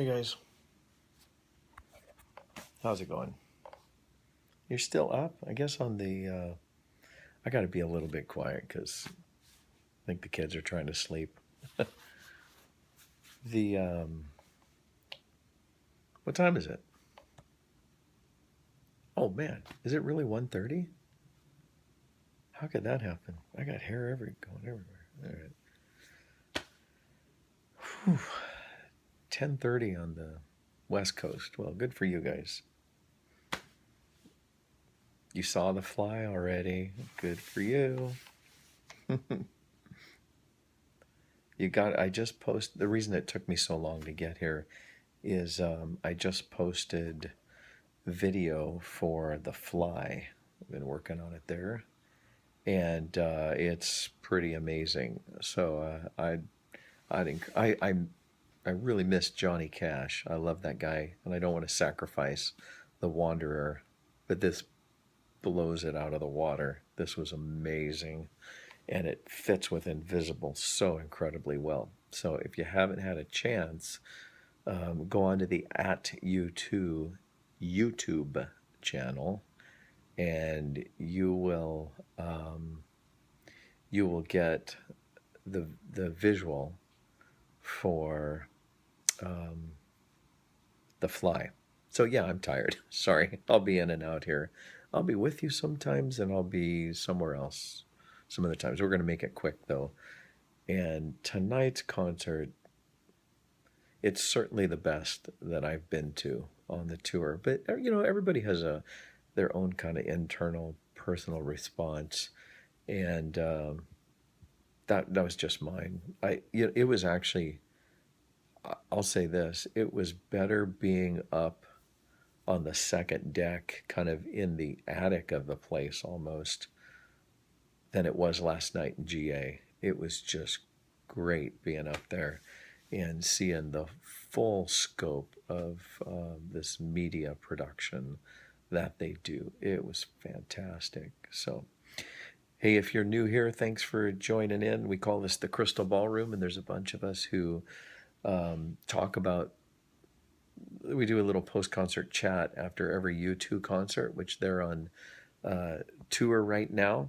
Hey guys, how's it going? You're still up? I guess on the. I got to be a little bit quiet because I think the kids are trying to sleep. The what time is it? Oh man, is it really 1:30? How could that happen? I got hair going everywhere. All right, 10:30 on the West Coast. Well, good for you guys. You saw the fly already. Good for you. You got. I just posted. The reason it took me so long to get here is I just posted video for the fly. I've been working on it there, and it's pretty amazing. So I really miss Johnny Cash. I love that guy, and I don't want to sacrifice the Wanderer, but this blows it out of the water. This was amazing, and it fits with Invisible so incredibly well. So if you haven't had a chance, go on to the at YouTube channel, and you will get the visual for um, the fly. So yeah, I'm tired. Sorry, I'll be in and out here. I'll be with you sometimes, and I'll be somewhere else some other times. We're going to make it quick though. And tonight's concert, it's certainly the best that I've been to on the tour. But everybody has their own kind of internal personal response, and that was just mine. It was actually, I'll say this, it was better being up on the second deck, kind of in the attic of the place almost, than it was last night in GA. It was just great being up there and seeing the full scope of this media production that they do. It was fantastic. So, hey, if you're new here, thanks for joining in. We call this the Crystal Ballroom, and there's a bunch of us who talk about. We do a little post-concert chat after every U2 concert, which they're on tour right now,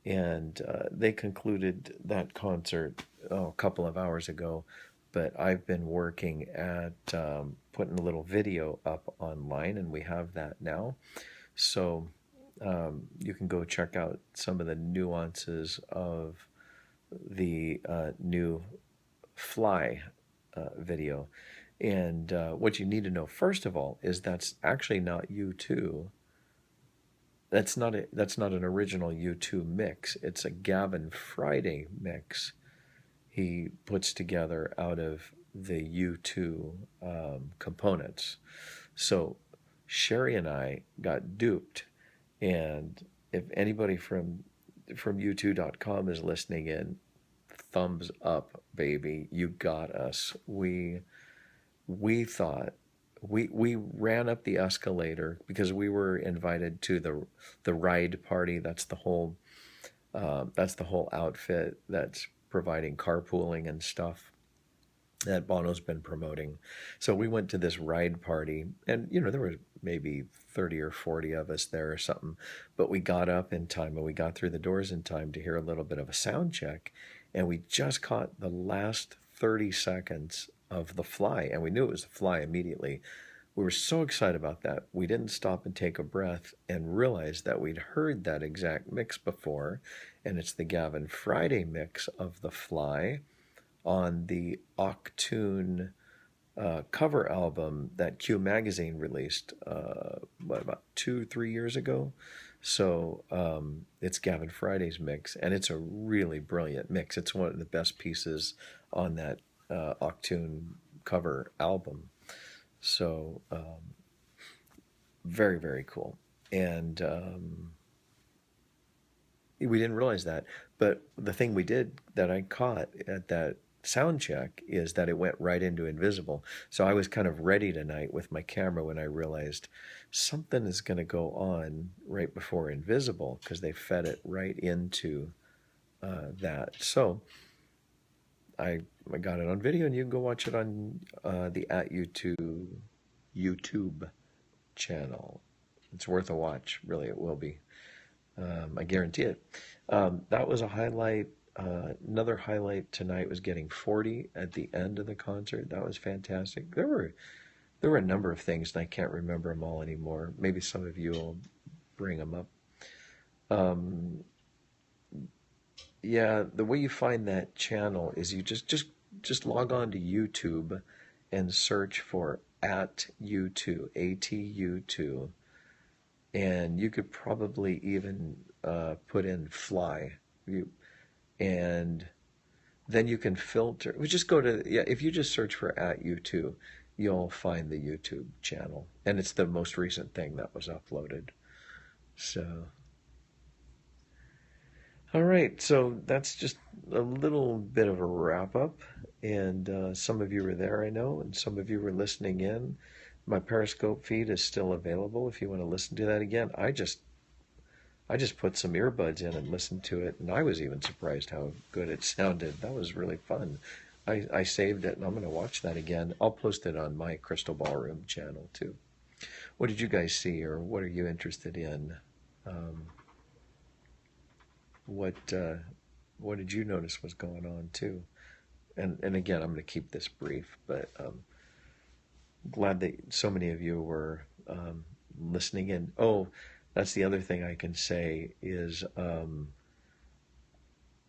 and they concluded that concert a couple of hours ago. But I've been working at putting a little video up online, and we have that now. So you can go check out some of the nuances of the new Fly video. And what you need to know first of all is that's actually not U2. That's not an original U2 mix. It's a Gavin Friday mix he puts together out of the U2 components. So Sherry and I got duped, and if anybody from U2.com is listening in, thumbs up, baby, you got us. We thought we ran up the escalator because we were invited to the ride party. That's the whole outfit that's providing carpooling and stuff that Bono's been promoting. So we went to this ride party, and there were maybe 30 or 40 of us there or something, but we got up in time and we got through the doors in time to hear a little bit of a sound check, and we just caught the last 30 seconds of the fly, and we knew it was the fly immediately. We were so excited about that, we didn't stop and take a breath and realize that we'd heard that exact mix before, and it's the Gavin Friday mix of the fly on the Octoon cover album that Q Magazine released, about 2-3 years ago. So it's Gavin Friday's mix, and it's a really brilliant mix. It's one of the best pieces on that Octoon cover album. So very, very cool. And we didn't realize that. But the thing we did that I caught at that sound check is that it went right into Invisible. So I was kind of ready tonight with my camera when I realized something is going to go on right before Invisible, because they fed it right into that. So I got it on video, and you can go watch it on the at YouTube channel. It's worth a watch, really. It will be. I guarantee it. That was a highlight. Another highlight tonight was getting 40 at the end of the concert. That was fantastic. There were a number of things, and I can't remember them all anymore. Maybe some of you will bring them up. Um, yeah, the way you find that channel is you just log on to YouTube and search for at U2, ATU2, and you could probably even put in fly. You and then you can filter. We just go to, yeah. If you just search for at U2, you'll find the YouTube channel, and it's the most recent thing that was uploaded. So, all right. So that's just a little bit of a wrap up, and some of you were there, I know, and some of you were listening in. My Periscope feed is still available if you want to listen to that again. I just put some earbuds in and listened to it, and I was even surprised how good it sounded. That was really fun. I saved it, and I'm going to watch that again. I'll post it on my Crystal Ballroom channel too. What did you guys see, or what are you interested in? Um, what what did you notice was going on too? And again, I'm going to keep this brief, but glad that so many of you were listening in. Oh, that's the other thing I can say is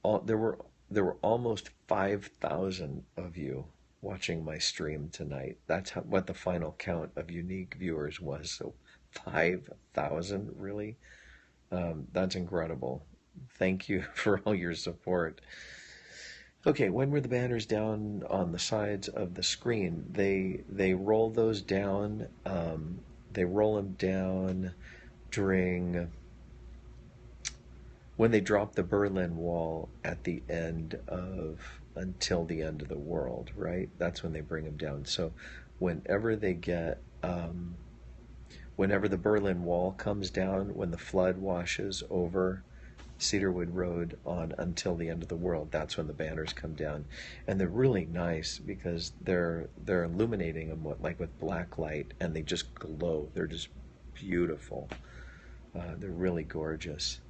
all, there were almost 5,000 of you watching my stream tonight. That's what the final count of unique viewers was. So 5,000, really? That's incredible. Thank you for all your support. Okay, when were the banners down on the sides of the screen? They roll those down. They roll them down during when they drop the Berlin Wall at the end of until the end of the world, right? That's when they bring them down. So whenever they get whenever the Berlin Wall comes down, when the flood washes over Cedarwood Road on until the end of the world, that's when the banners come down, and they're really nice because they're illuminating them like with black light, and they just glow. They're just beautiful. They're really gorgeous.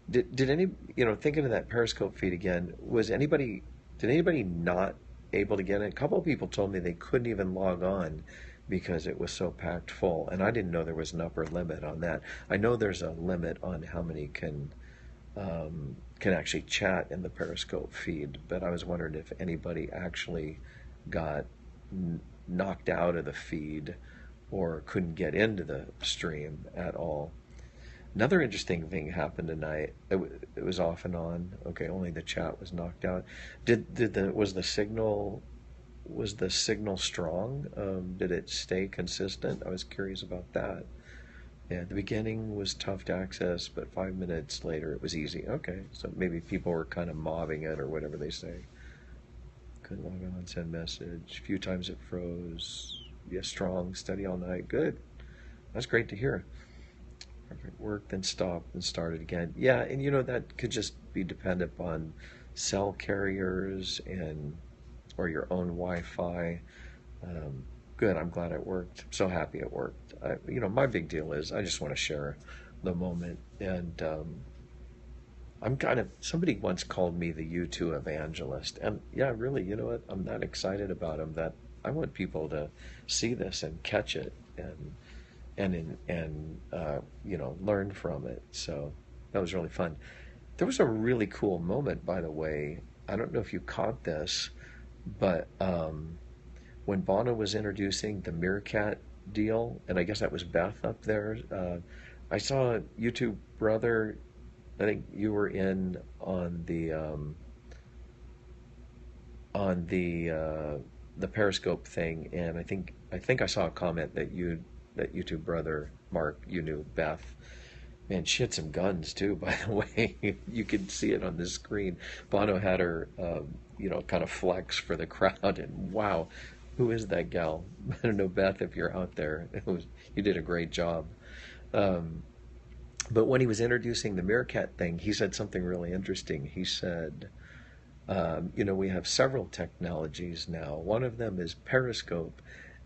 Did any, thinking of that Periscope feed again, did anybody not able to get it? A couple of people told me they couldn't even log on because it was so packed full, and I didn't know there was an upper limit on that. I know there's a limit on how many can actually chat in the Periscope feed, but I was wondering if anybody actually got knocked out of the feed or couldn't get into the stream at all. Another interesting thing happened tonight. It was off and on. Okay, only the chat was knocked out. Did the was the signal strong? Did it stay consistent? I was curious about that. Yeah, the beginning was tough to access, but 5 minutes later it was easy. Okay, so maybe people were kind of mobbing it or whatever they say. Couldn't log on, send message. A few times it froze. Yeah, strong, steady all night. Good. That's great to hear. Perfect. Worked, then stopped, and started again. Yeah, and that could just be dependent upon cell carriers and or your own Wi-Fi. Um, Good. I'm glad it worked. I'm so happy it worked. My big deal is I just want to share the moment, and I'm kind of somebody once called me the U2 evangelist, and yeah, really, you know what? I'm that excited about him that I want people to see this and catch it and learn from it. So that was really fun. There was a really cool moment, by the way. I don't know if you caught this, but when Bono was introducing the meerkat deal, and I guess that was Beth up there, I saw YouTube brother. I think you were in on the Periscope thing, and I think I saw a comment that YouTube brother Mark, you knew Beth. Man, she had some guns too, by the way. You could see it on the screen. Bono had her, kind of flex for the crowd, and wow, who is that gal? I don't know, Beth, if you're out there. You did a great job. Um, but when he was introducing the meerkat thing, he said something really interesting. He said, We have several technologies now. One of them is Periscope,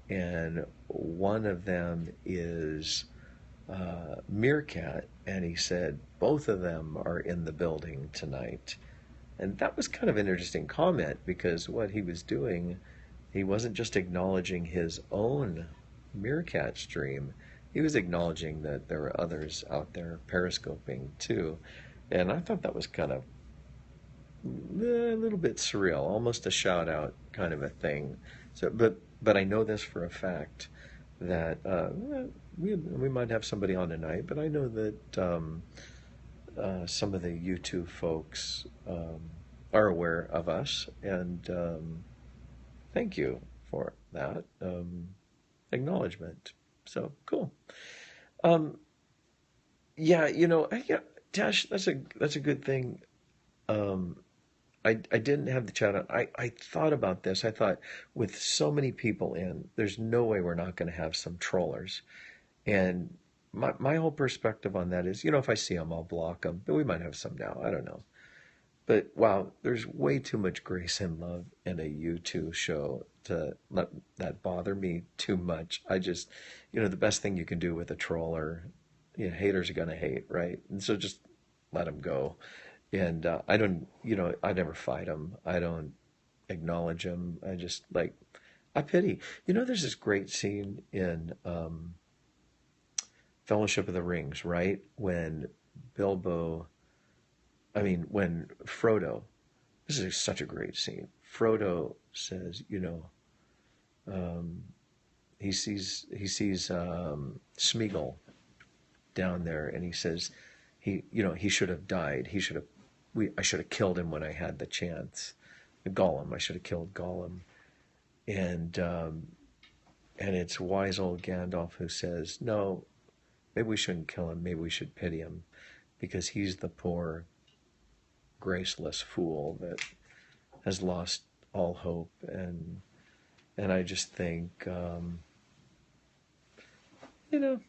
and one of them is meerkat. And he said both of them are in the building tonight. And that was kind of an interesting comment because what he was doing, he wasn't just acknowledging his own meerkat stream, he was acknowledging that there were others out there periscoping too. And I thought that was kind of a little bit surreal, almost a shout out kind of a thing. So, but I know this for a fact that we might have somebody on tonight, but I know that some of the YouTube folks are aware of us, and thank you for that acknowledgement. So cool. Um, yeah, yeah, Tash, that's a good thing. Um, I didn't have the chat on. I thought about this. I thought with so many people in, there's no way we're not going to have some trollers. And my whole perspective on that is, if I see them, I'll block them. But we might have some now. I don't know. But wow, there's way too much grace and love in a U2 show to let that bother me too much. I just, the best thing you can do with a troller, haters are going to hate, right? And so just let them go. And I don't, I never fight them. I don't acknowledge them. I just I pity. There's this great scene in Fellowship of the Rings, right? When Bilbo, when Frodo, this is such a great scene. Frodo says, um, he sees Smeagol down there, and he says, he should have died. I should have killed him when I had the chance. Gollum, I should have killed Gollum. And it's wise old Gandalf who says, no, maybe we shouldn't kill him. Maybe we should pity him because he's the poor, graceless fool that has lost all hope. And I just think, you know,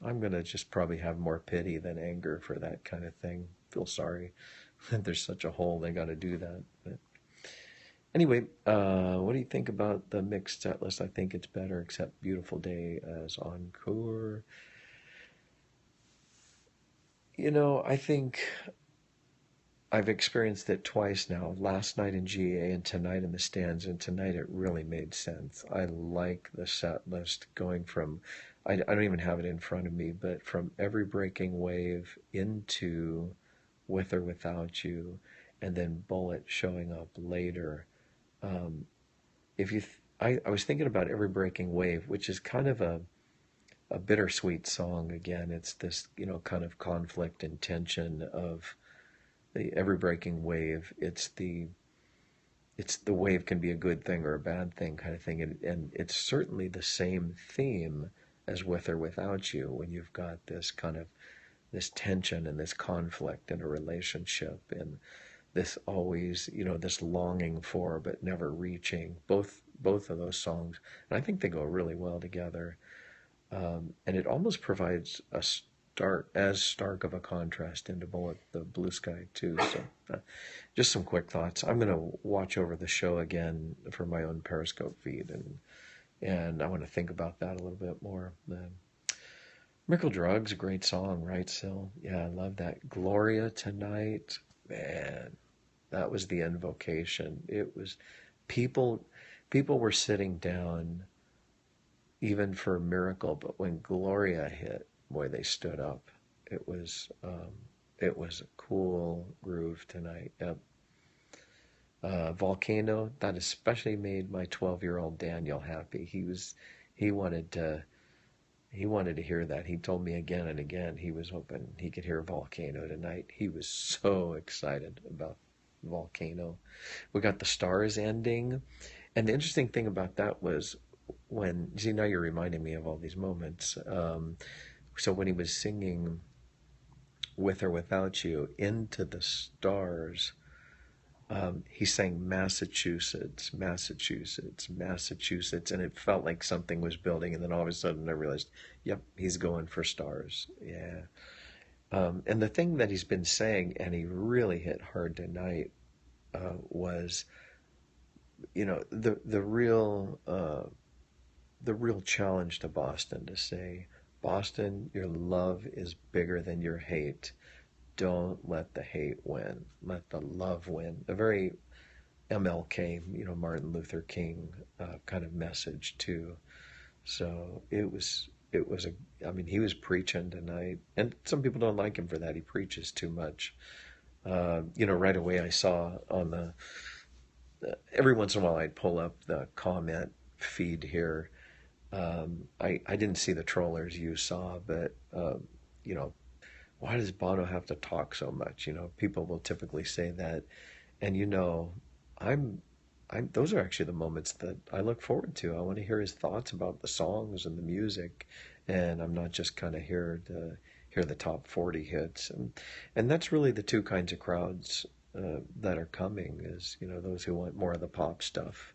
I'm going to just probably have more pity than anger for that kind of thing. Feel sorry that there's such a hole they got to do that. But anyway, what do you think about the mixed set list? I think it's better, except Beautiful Day as encore. I think I've experienced it twice now. Last night in GA and tonight in the stands. And tonight it really made sense. I like the set list going from, I don't even have it in front of me, but from Every Breaking Wave into With or Without You, and then Bullet showing up later. Um, if you, I was thinking about Every Breaking Wave, which is kind of a bittersweet song. Again, it's this, kind of conflict and tension of the every breaking wave. It's the wave can be a good thing or a bad thing kind of thing. And it's certainly the same theme as With or Without You, when you've got this kind of this tension and this conflict in a relationship, and this always, this longing for but never reaching. Both of those songs, and I think they go really well together. And it almost provides a stark of a contrast into Bullet, the Blue Sky too. So, just some quick thoughts. I'm going to watch over the show again for my own Periscope feed, and I want to think about that a little bit more. Miracle Drugs, a great song, right, Sil? Yeah, I love that. Gloria Tonight, man, that was the invocation. It was people were sitting down even for Miracle, but when Gloria hit, boy, they stood up. It was a cool groove tonight. Yep. Volcano, that especially made my 12-year-old Daniel happy. He wanted to hear that. He told me again and again he was hoping he could hear Volcano tonight. He was so excited about Volcano. We got the Stars ending, and the interesting thing about that was when, see, now you're reminding me of all these moments. So when he was singing With or Without You, Into the Stars, he sang Massachusetts, Massachusetts, Massachusetts, and it felt like something was building. And then all of a sudden I realized, yep, he's going for stars. Yeah. And the thing that he's been saying, and he really hit hard tonight, was, the real challenge to Boston to say, Boston, your love is bigger than your hate. Don't let the hate win. Let the love win. A very MLK, Martin Luther King kind of message too. So I mean, he was preaching tonight, and some people don't like him for that. He preaches too much. Right away I saw on every once in a while I'd pull up the comment feed here. I didn't see the Trawlers you saw, but, you know, why does Bono have to talk so much? People will typically say that. And, I'm, those are actually the moments that I look forward to. I want to hear his thoughts about the songs and the music. And I'm not just kind of here to hear the top 40 hits. And that's really the two kinds of crowds that are coming is, those who want more of the pop stuff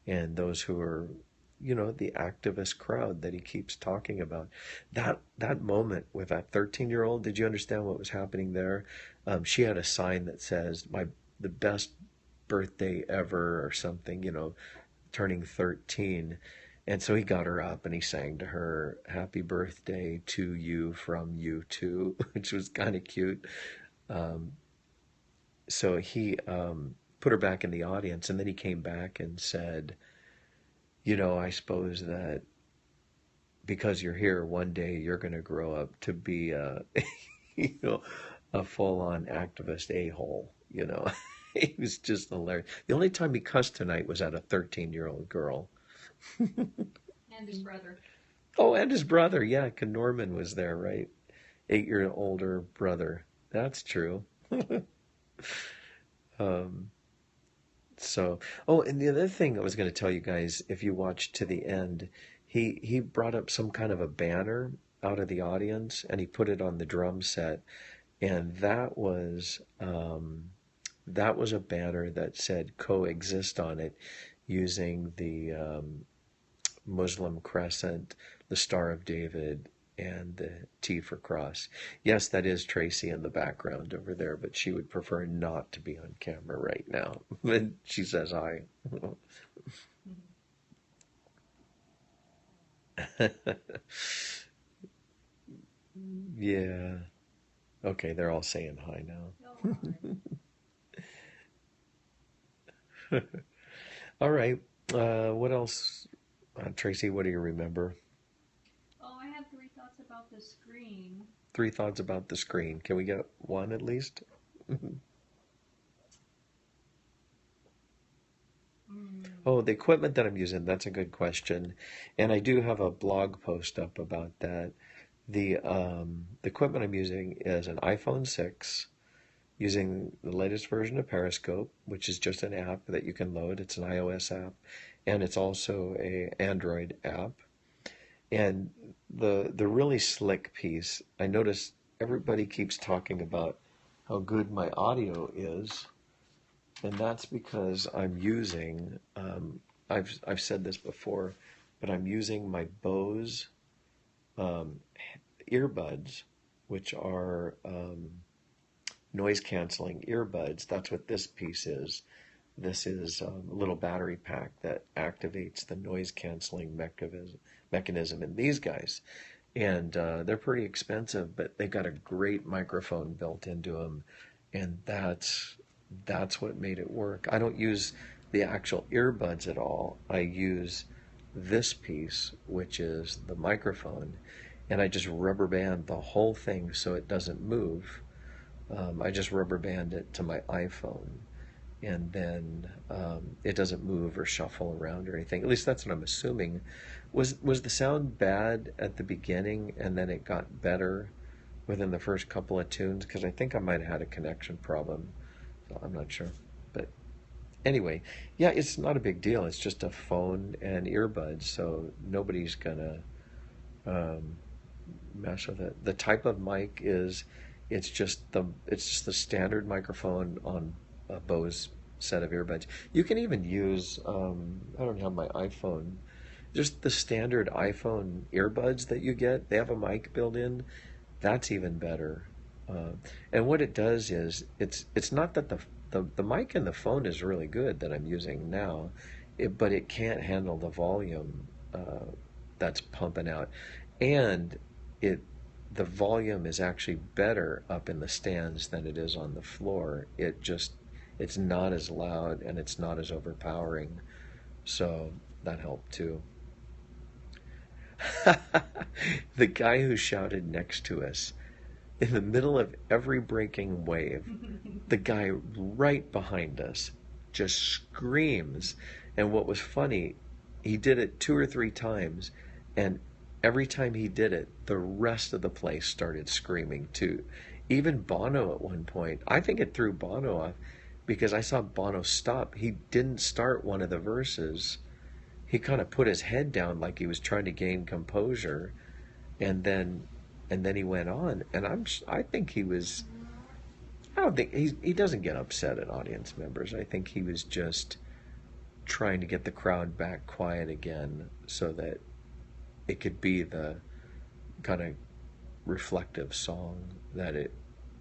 and those who are, the activist crowd that he keeps talking about. That moment with that 13-year-old, did you understand what was happening there? She had a sign that says, the best birthday ever or something, turning 13. And so he got her up and he sang to her, happy birthday to you from you too, which was kind of cute. So he put her back in the audience, and then he came back and said, I suppose that because you're here, one day you're going to grow up to be a, a full-on activist a-hole. He was just hilarious. The only time he cussed tonight was at a 13-year-old girl. And his brother. Oh, and his brother. Yeah, Norman was there, right? 8-year older brother. That's true. um, and the other thing I was going to tell you guys, if you watched to the end, he brought up some kind of a banner out of the audience and he put it on the drum set, and that was a banner that said coexist on it, using the Muslim crescent, the Star of David, and the T for cross. Yes, that is Tracy in the background over there, but she would prefer not to be on camera right now. And she says hi. Yeah. Okay, they're all saying hi now. All right. What else? Tracy, what do you remember? Oh, I had three thoughts about the screen. 3 thoughts about the screen. Can we get one at least? Oh, the equipment that I'm using, that's a good question. And I do have a blog post up about that. The equipment I'm using is an iPhone 6 using the latest version of Periscope, which is just an app that you can load. It's an iOS app, and it's also a Android app. And the really slick piece, I notice everybody keeps talking about how good my audio is, and that's because I'm using I've said this before, but I'm using my Bose um, earbuds, which are noise canceling earbuds. That's what this piece is. This is a little battery pack that activates the noise canceling mechanism in these guys. And they're pretty expensive, but they've got a great microphone built into them. And that's what made it work. I don't use the actual earbuds at all. I use this piece, which is the microphone, and I just rubber band the whole thing so it doesn't move. I just rubber band it to my iPhone, and then it doesn't move or shuffle around or anything. At least that's what I'm assuming. Was the sound bad at the beginning and then it got better within the first couple of tunes? Because I think I might have had a connection problem. So I'm not sure. But anyway, yeah, it's not a big deal. It's just a phone and earbuds, so nobody's gonna um, mess with it. The type of mic is it's just the standard microphone on a Bose set of earbuds. You can even use I don't have my iPhone. Just the standard iPhone earbuds that you get. They have a mic built in. That's even better. Uh, and what it does is it's not that the mic in the phone is really good that I'm using now, but it can't handle the volume that's pumping out, and it the volume is actually better up in the stands than it is on the floor. It's not as loud and it's not as overpowering, so that helped too. The guy who shouted next to us in the middle of every breaking wave, the guy right behind us just screams. And what was funny, he did it 2 or 3 times, and every time he did it, the rest of the place started screaming too. Even Bono at one point, I think it threw Bono off because I saw Bono stop. He didn't start one of the verses. He kind of put his head down like he was trying to gain composure, and then he went on. And I think he was. I don't think he doesn't get upset at audience members. I think he was just trying to get the crowd back quiet again so that it could be the kind of reflective song that it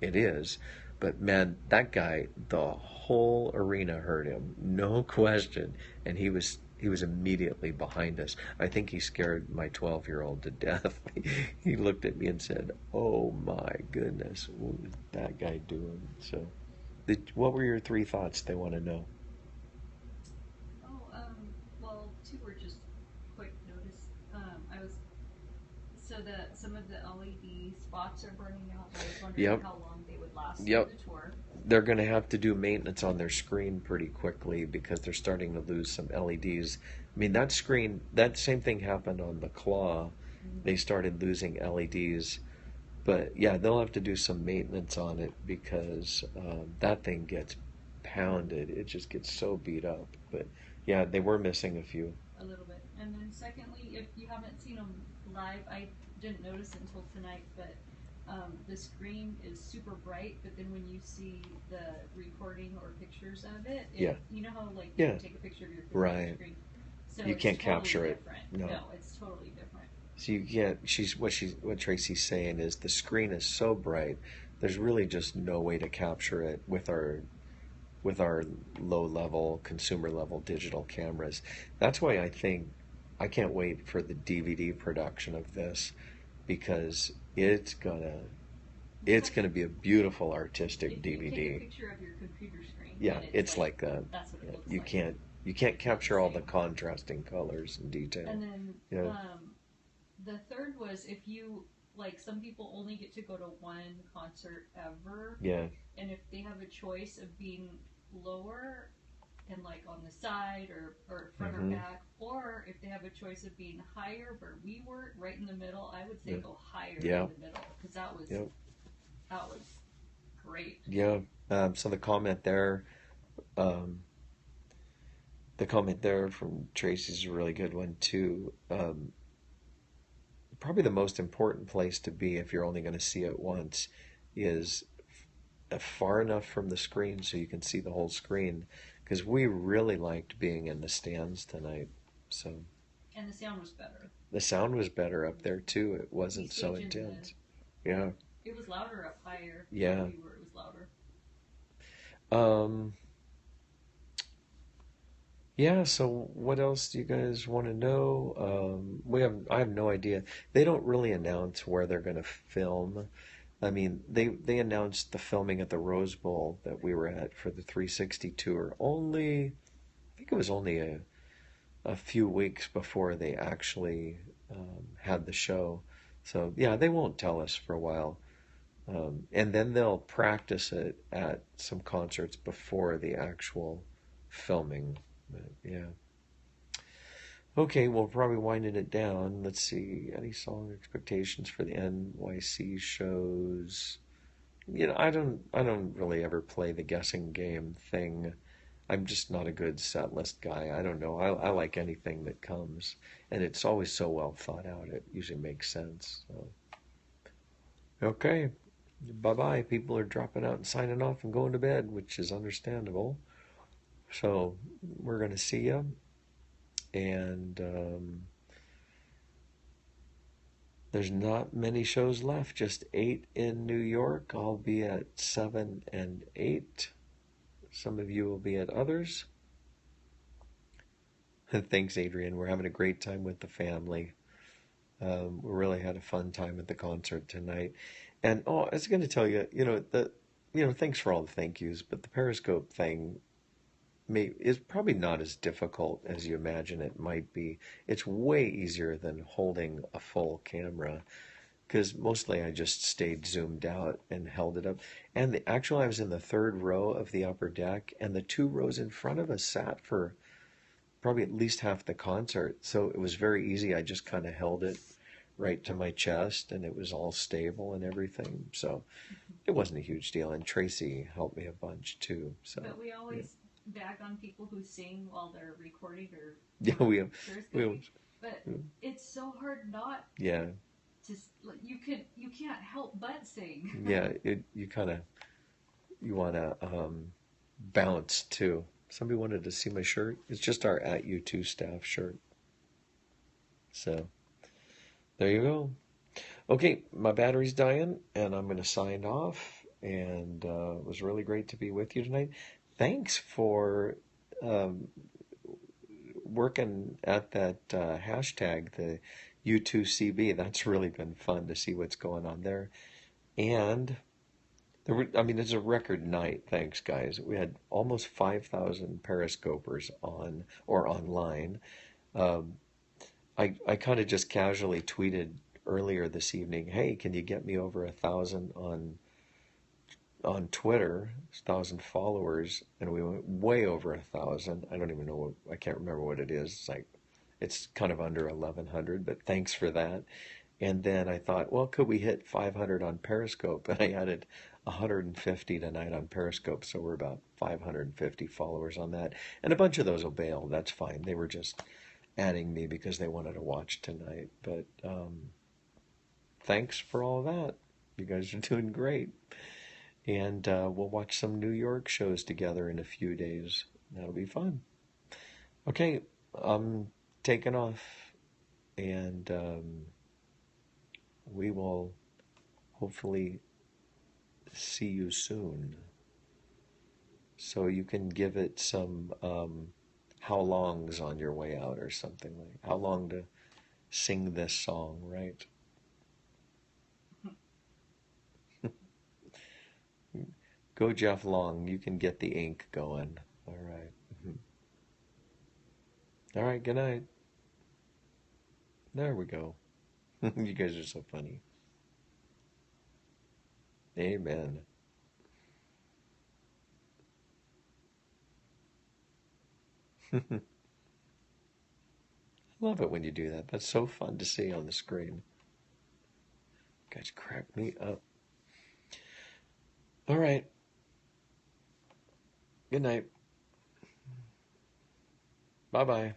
is. But man, that guy, the whole arena heard him, no question, and he was immediately behind us. I think he scared my 12-year-old to death. He looked at me and said, "Oh my goodness, what was that guy doing?" So, what were your 3 thoughts? They want to know. Oh, well, two were just quick notice. I was so that some of the LED spots are burning out. I was wondering Yep, how long they would last through yep. the tour. They're going to have to do maintenance on their screen pretty quickly because they're starting to lose some LEDs. I mean, that screen, that same thing happened on the Claw. Mm-hmm. They started losing LEDs. But yeah, they'll have to do some maintenance on it because that thing gets pounded. It just gets so beat up. But yeah, they were missing a few. A little bit. And then secondly, if you haven't seen them live, I didn't notice until tonight, but the screen is super bright. But then when you see the recording or pictures of it, Yeah, you know how like you yeah, can take a picture of your computer right. screen, so You it's can't totally capture it. different. No. No, it's totally different. So you can't. What Tracy's saying is the screen is so bright. There's really just no way to capture it with our low level consumer level digital cameras. That's why I think I can't wait for the DVD production of this because it's gonna be a beautiful artistic If you take a DVD. picture of your computer screen, Yeah, then it's it's like like a that's what it yeah, looks you like. can't It's not the capture all the same. contrasting colors and detail. And then Yeah, the third was if you like some people only get to go to one concert ever, yeah, and if they have a choice of being lower and like on the side or front or mm-hmm, back, or if they have a choice of being higher where we were right in the middle, I would say yeah, go higher in yeah, the middle because yeah, that was great. yeah. So um, the comment there from Tracy's a really good one too. Probably the most important place to be if you're only going to see it once is far enough from the screen so you can see the whole screen. Because we really liked being in the stands tonight. So And the sound was better. the sound was better up there too. It We wasn't so staged in the intense. Yeah, it was louder up higher where yeah. we were. It was louder. Um, yeah. So what else do you guys want to know? I have no idea. They don't really announce where they're going to film. I mean, they announced the filming at the Rose Bowl that we were at for the 360 tour only. I think it was only a few weeks before they actually had the show. So yeah, they won't tell us for a while, and then they'll practice it at some concerts before the actual filming. But yeah. Okay, well, probably winding it down. Let's see. Any song expectations for the NYC shows? I don't really ever play the guessing game thing. I'm just not a good set list guy. I don't know. I like anything that comes, and it's always so well thought out. It usually makes sense. So, okay, bye bye. People are dropping out and signing off and going to bed, which is understandable. So we're gonna see you, and There's not many shows left, just 8 in New York. I'll be at 7 and 8. Some of you will be at others. Thanks, Adrian. We're having a great time with the family. We really had a fun time at the concert tonight. And oh, I was going to tell you, thanks for all the thank yous, but the Periscope thing is probably not as difficult as you imagine it might be. It's way easier than holding a full camera because mostly I just stayed zoomed out and held it up. And actually, I was in the third row of the upper deck, and the two rows in front of us sat for probably at least half the concert. So it was very easy. I just kind of held it right to my chest, and it was all stable and everything. So it wasn't a huge deal. And Tracy helped me a bunch too. So But we yeah, always bag on people who sing while they're recording yeah, or we have, periscoping. But it's so hard not yeah, to. You can't help but sing. yeah. You kind of you want to bounce too. Somebody wanted to see my shirt. It's just our at U2 staff shirt. So there you go. Okay, my battery's dying, and I'm going to sign off. And it was really great to be with you tonight. Thanks for um, working at that hashtag, the U2CB. That's really been fun to see what's going on there. And I mean, it's a record night. Thanks, guys. We had almost 5,000 Periscopers on or online. Um, I kind of just casually tweeted earlier this evening, "Hey, can you get me over 1,000 on Twitter, 1,000 followers?" And we went way over 1,000. I don't even know what, I can't remember what it is. It's kind of under 1,100, but thanks for that. And then I thought, well, could we hit 500 on Periscope? And I added 150 tonight on Periscope, so we're about 550 followers on that. And a bunch of those will bail. That's fine. They were just adding me because they wanted to watch tonight. But thanks for all that. You guys are doing great. And we'll watch some New York shows together in a few days. That'll be fun. Okay, I'm taking off, and we will hopefully see you soon. So you can give it some how longs on your way out or something like how long to sing this song, right? Go Jeff Long, you can get the ink going. All right. All right, good night. There we go. You guys are so funny. Amen. I love it when you do that. That's so fun to see on the screen. You guys crack me up. All right. Good night. Bye bye.